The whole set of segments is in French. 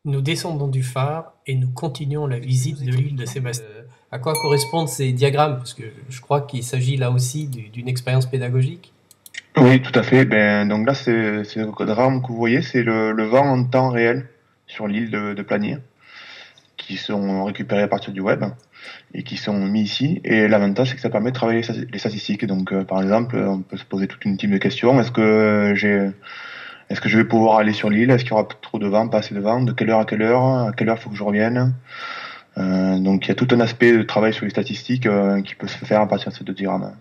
Nous descendons du phare et nous continuons la visite de l'île de Sébastien. À quoi correspondent ces diagrammes? Parce que je crois qu'il s'agit là aussi d'une expérience pédagogique. Oui, tout à fait. Ben, donc là, c'est le drame que vous voyez, c'est le vent en temps réel sur l'île de Planier, qui sont récupérés à partir du web et qui sont mis ici. Et l'avantage, c'est que ça permet de travailler les statistiques. Donc, par exemple, on peut se poser toute une type de questions. Est-ce que je vais pouvoir aller sur l'île? Est-ce qu'il y aura trop de vent, pas assez de vent? De quelle heure à quelle heure? À quelle heure il faut que je revienne? Donc, il y a tout un aspect de travail sur les statistiques qui peut se faire à partir de ces deux diagrammes.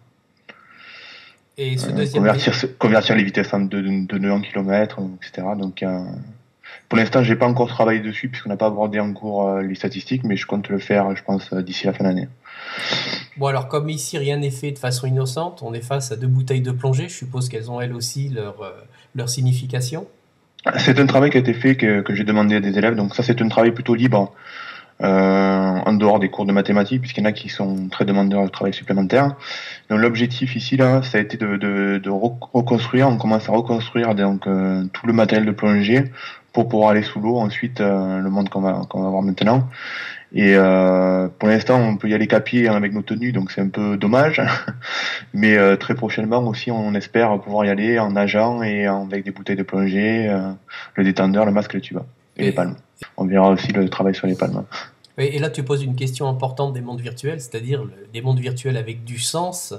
Et ce deuxième Convertir les vitesses de nœuds en kilomètres, etc. Donc, pour l'instant, j'ai pas encore travaillé dessus puisqu'on n'a pas abordé en cours les statistiques, mais je compte le faire, je pense, d'ici la fin d'année. Bon, alors comme ici rien n'est fait de façon innocente, on est face à deux bouteilles de plongée. Je suppose qu'elles ont elles aussi leur signification. C'est un travail qui a été fait, que j'ai demandé à des élèves. Donc ça, c'est un travail plutôt libre, en dehors des cours de mathématiques, puisqu'il y en a qui sont très demandeurs de travail supplémentaire. Donc l'objectif ici, là, ça a été de reconstruire. On commence à reconstruire donc tout le matériel de plongée pour pouvoir aller sous l'eau. Ensuite, le monde qu'on va voir maintenant. Et pour l'instant, on peut y aller qu'à pied avec nos tenues, donc c'est un peu dommage. Mais très prochainement aussi, on espère pouvoir y aller en nageant et avec des bouteilles de plongée, le détendeur, le masque, le tuba et les Et, palmes. On verra aussi le travail sur les palmes. et là, tu poses une question importante des mondes virtuels, c'est-à-dire des mondes virtuels avec du sens.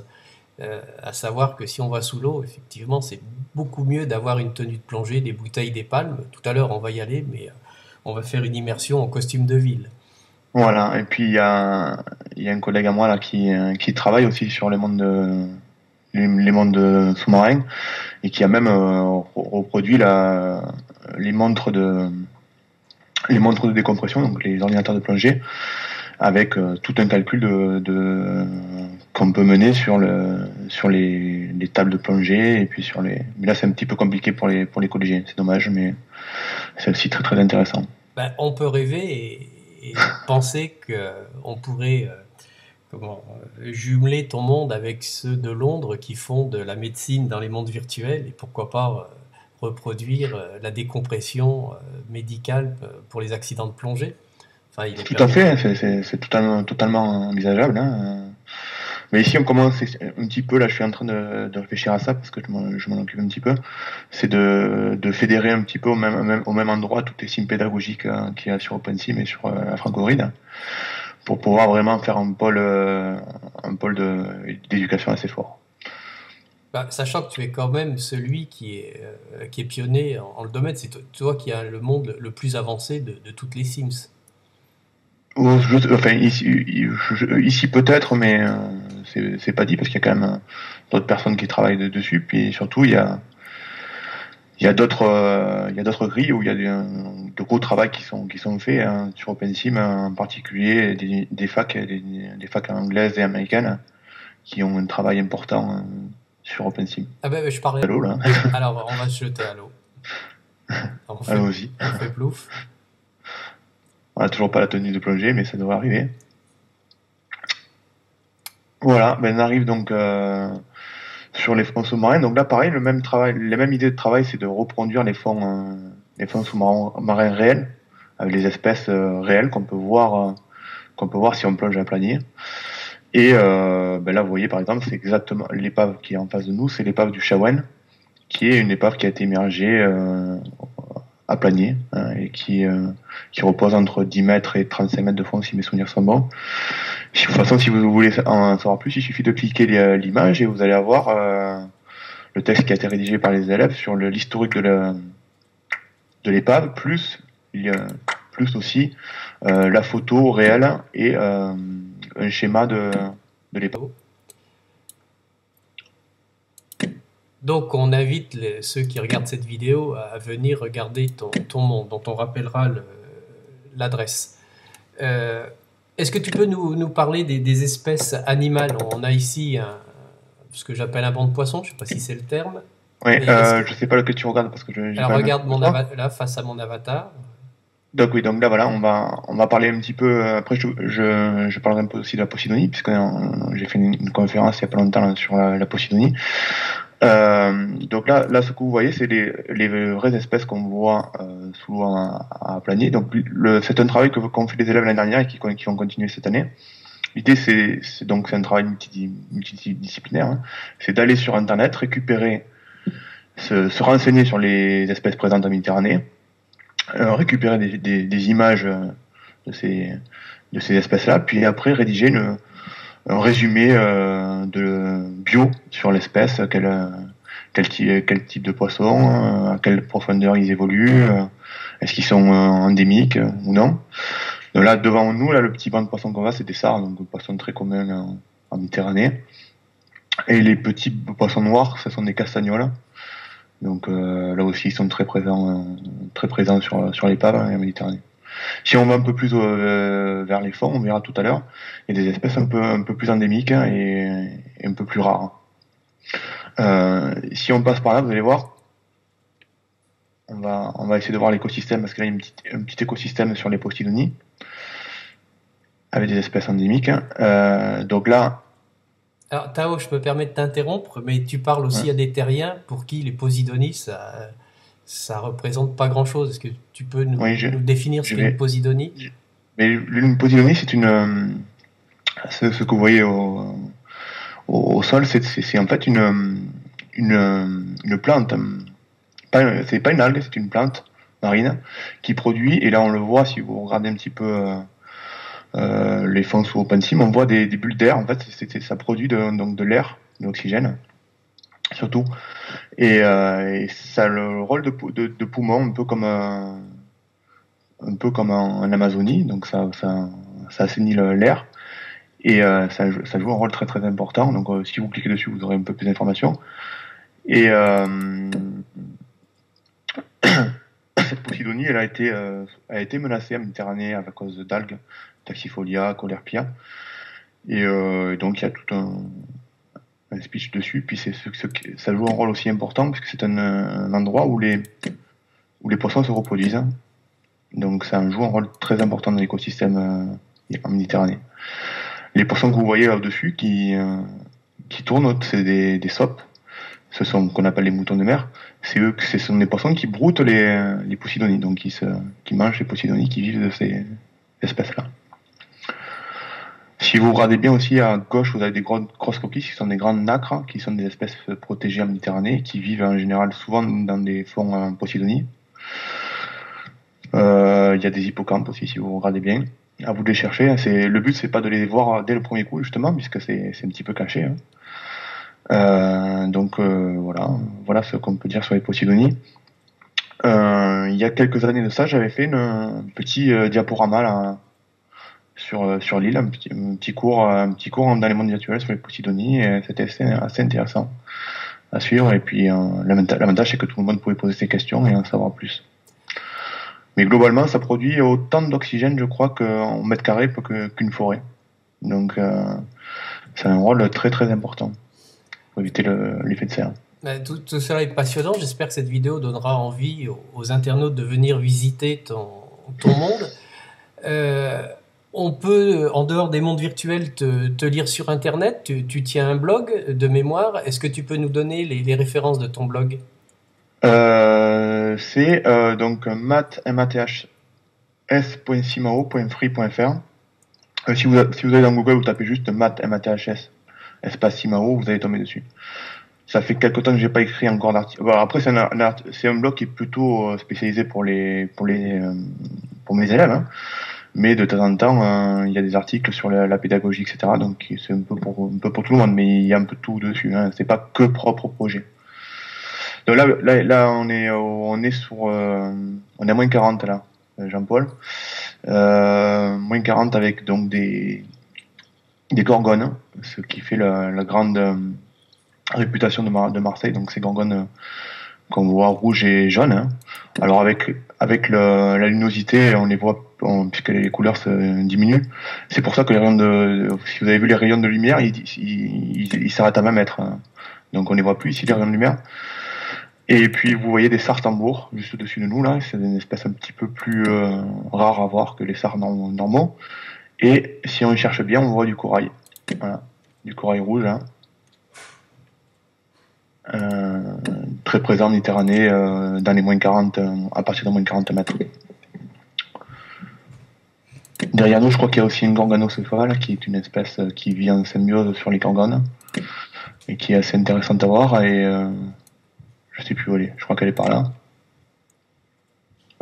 À savoir que si on va sous l'eau, effectivement, c'est beaucoup mieux d'avoir une tenue de plongée, des bouteilles, des palmes. Tout à l'heure, on va y aller, mais on va faire une immersion en costume de ville. Voilà. Et puis il y a un collègue à moi là qui travaille aussi sur les mondes sous-marins et qui a même reproduit les montres de décompression, donc les ordinateurs de plongée, avec tout un calcul qu'on peut mener sur les tables de plongée et puis sur les. Mais là, c'est un petit peu compliqué pour les collégiens. C'est dommage, mais c'est aussi très très intéressant. Ben, on peut rêver et penser qu'on pourrait jumeler ton monde avec ceux de Londres qui font de la médecine dans les mondes virtuels et pourquoi pas reproduire la décompression médicale pour les accidents de plongée. Enfin, il est Tout à permis. fait, c'est totalement envisageable. Hein. Mais ici, on commence un petit peu, là, je suis en train de réfléchir à ça parce que je m'en occupe un petit peu. C'est de fédérer un petit peu au même endroit toutes les sims pédagogiques qu'il y a sur OpenSim et sur la Francoride pour pouvoir vraiment faire un pôle d'éducation assez fort. Bah, sachant que tu es quand même celui qui est pionnier en le domaine, c'est toi qui as le monde le plus avancé de toutes les Sims. Enfin, ici peut-être, mais c'est pas dit parce qu'il y a quand même d'autres personnes qui travaillent dessus. Puis surtout, il y a d'autres grilles où il y a de gros travaux qui sont faits hein, sur OpenSim, en particulier des facs anglaises et américaines qui ont un travail important sur OpenSim. Ah ben, je parlais. Allô là, Alors, on va se jeter à l'eau. allons-y. On fait plouf. On a toujours pas la tenue de plongée, mais ça devrait arriver. Voilà, ben on arrive donc sur les fonds sous-marins. Donc là, pareil, le même travail, les mêmes idées de travail, c'est de reproduire les fonds sous-marins réels, avec les espèces réelles qu'on peut voir si on plonge à planier. Et ben là, vous voyez par exemple, c'est exactement l'épave qui est en face de nous, c'est l'épave du Shawen, qui est une épave qui a été immergée à Planier hein, et qui repose entre 10 mètres et 35 mètres de fond, si mes souvenirs sont bons. De toute façon, si vous voulez en savoir plus, il suffit de cliquer l'image et vous allez avoir le texte qui a été rédigé par les élèves sur l'historique de l'épave, plus, plus aussi la photo réelle et un schéma de l'épave. Donc, on invite ceux qui regardent cette vidéo à venir regarder ton monde, dont on rappellera l'adresse. Euh, Est-ce que tu peux nous parler des espèces animales? On a ici ce que j'appelle un banc de poissons, je ne sais pas si c'est le terme. Oui, Mais est-ce que... je sais pas lequel tu regardes parce que j'ai Alors pas la même regarde que toi. là face à mon avatar. Donc oui, donc là voilà, on va parler un petit peu. Après, je parlerai un peu aussi de la Posidonie puisque j'ai fait une conférence il y a pas longtemps là, sur la Posidonie. Donc là, ce que vous voyez, c'est les vraies espèces qu'on voit sous l'eau à planier. Donc c'est un travail qu'ont fait les élèves l'année dernière et qui vont continuer cette année. L'idée, c'est un travail multidisciplinaire. Hein. C'est d'aller sur Internet, récupérer, se renseigner sur les espèces présentes en Méditerranée, récupérer des images de ces espèces-là, puis après rédiger un résumé de bio sur l'espèce, quel type de poisson, à quelle profondeur ils évoluent, est-ce qu'ils sont endémiques ou non. Donc là, devant nous, là, le petit banc de poissons qu'on voit, c'est des sards, donc des poissons très communs en Méditerranée. Et les petits poissons noirs, ce sont des castagnols. Donc là aussi, ils sont très présents sur l'épave en Méditerranée. Si on va un peu plus vers les fonds, on verra tout à l'heure, il y a des espèces un peu plus endémiques hein, et un peu plus rares. Si on passe par là, vous allez voir, on va essayer de voir l'écosystème parce que là, il y a un petit écosystème sur les Posidonies avec des espèces endémiques. Hein. Donc là. Alors, Tao, je me permets de t'interrompre, mais tu parles aussi à des terriens pour qui les Posidonies, ça représente pas grand-chose. Est-ce que tu peux nous définir ce qu'est une Posidonie? Mais une Posidonie, c'est ce que vous voyez au sol, c'est en fait une plante. C'est pas une algue, c'est une plante marine qui produit, et là on le voit si vous regardez un petit peu les fonds sous OpenSim, on voit des bulles d'air. En fait, ça produit donc de l'air, de l'oxygène, surtout. Et ça a le rôle de poumon, un peu comme en Amazonie. Donc ça assainit l'air. Et ça joue un rôle très très important. Donc si vous cliquez dessus, vous aurez un peu plus d'informations. Et cette Posidonie, elle a été menacée en Méditerranée à cause d'algues, Taxifolia, Caulerpia. Et donc il y a tout un speech dessus. Puis ça joue un rôle aussi important parce que c'est un endroit où les poissons se reproduisent. Donc ça joue un rôle très important dans l'écosystème en Méditerranée. Les poissons que vous voyez là au-dessus qui tournent, c'est des sopes. Ce sont qu'on appelle les moutons de mer. Ce sont des poissons qui broutent les Posidonies, donc qui mangent les Posidonies, qui vivent de ces espèces-là. Si vous regardez bien aussi à gauche, vous avez des grosses coquilles qui sont des grandes nacres, qui sont des espèces protégées en Méditerranée, qui vivent en général souvent dans des fonds en Posidonie. Il y a des hippocampes aussi, si vous regardez bien. À vous de les chercher. Le but, c'est pas de les voir dès le premier coup, justement, puisque c'est un petit peu caché. Hein. Donc voilà ce qu'on peut dire sur les Posidonies. Il y a quelques années de ça, j'avais fait un petit diaporama là, sur l'île, un petit cours dans les mondes virtuels sur les Posidonies, et c'était assez intéressant à suivre. Et puis l'avantage, c'est que tout le monde pouvait poser ses questions et en savoir plus. Mais globalement, ça produit autant d'oxygène, je crois, qu'en mètre carré qu'une forêt. Donc, c'est un rôle très très important pour éviter l'effet de serre. Tout cela est passionnant. J'espère que cette vidéo donnera envie aux internautes de venir visiter ton monde. On peut, en dehors des mondes virtuels, te lire sur Internet. Tu tiens un blog de mémoire. Est-ce que tu peux nous donner les références de ton blog? C'est donc maths.simao.free.fr. Si vous allez dans Google, vous tapez juste maths, espace Simao, vous allez tomber dessus. Ça fait quelque temps que j'ai pas écrit encore d'article. Bon, après, c'est un blog qui est plutôt spécialisé pour mes élèves, hein. Mais de temps en temps, il y a des articles sur la pédagogie, etc. Donc c'est un peu pour tout le monde, mais il y a un peu tout dessus. Hein. C'est pas que propre au projet. Donc là, on est sur, on est à moins 40 là, Jean-Paul. Moins 40 avec donc des gorgones, ce qui fait la grande réputation de Marseille. Donc ces gorgones qu'on voit rouge et jaune. Hein. Alors avec la luminosité, on les voit puisque les couleurs se diminuent. C'est pour ça que si vous avez vu les rayons de lumière, ils s'arrêtent à 20 mètres. Hein. Donc on les voit plus ici, les rayons de lumière. Et puis vous voyez des sards tambours juste au-dessus de nous là, c'est une espèce un petit peu plus rare à voir que les sards normaux. Et si on cherche bien, on voit du corail. Voilà, du corail rouge. Hein. Euh, Très présent en Méditerranée, dans les moins 40, à partir de moins 40 mètres. Derrière nous, je crois qu'il y a aussi une gorgonocéphale, qui est une espèce qui vit en symbiose sur les gorgones, et qui est assez intéressante à voir, et je sais plus où elle est, je crois qu'elle est par là.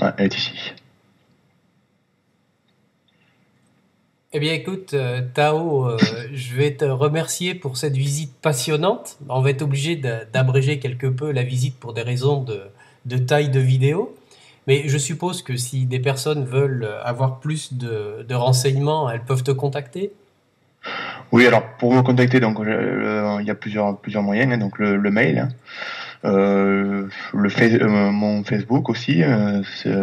Ouais, elle est ici. Eh bien, écoute, Tao, je vais te remercier pour cette visite passionnante. On va être obligé d'abréger quelque peu la visite pour des raisons de taille de vidéo. Mais je suppose que si des personnes veulent avoir plus de renseignements, elles peuvent te contacter. Oui, alors pour me contacter, donc il y a plusieurs moyens, hein, donc le mail, hein, mon Facebook aussi,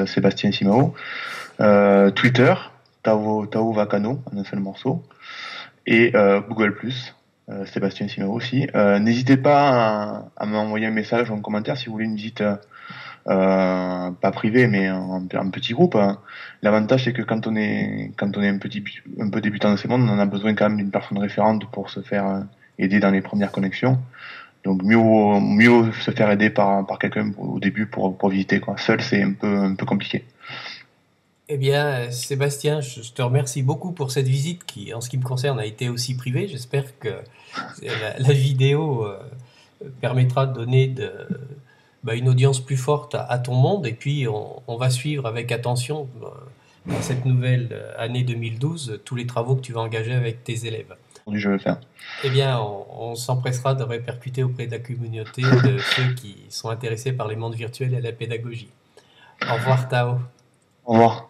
Sébastien Simao, Twitter, Tao Vacano, en un seul morceau, et Google+, Sébastien Simao aussi. N'hésitez pas à m'envoyer un message ou un commentaire si vous voulez une visite, pas privé, mais en petit groupe, hein. L'avantage, c'est que quand on est un peu débutant dans ces mondes, on a besoin quand même d'une personne référente pour se faire aider dans les premières connexions. Donc mieux se faire aider par quelqu'un au début pour visiter, quoi. Seul, c'est un peu compliqué. Eh bien, Sébastien, je te remercie beaucoup pour cette visite qui, en ce qui me concerne, a été aussi privée. J'espère que la vidéo permettra de donner une audience plus forte à ton monde. Et puis, on va suivre avec attention dans cette nouvelle année 2012 tous les travaux que tu vas engager avec tes élèves. Aujourd'hui, je vais le faire. Eh bien, on s'empressera de répercuter auprès de la communauté de ceux qui sont intéressés par les mondes virtuels et la pédagogie. Au revoir, Tao. Au revoir.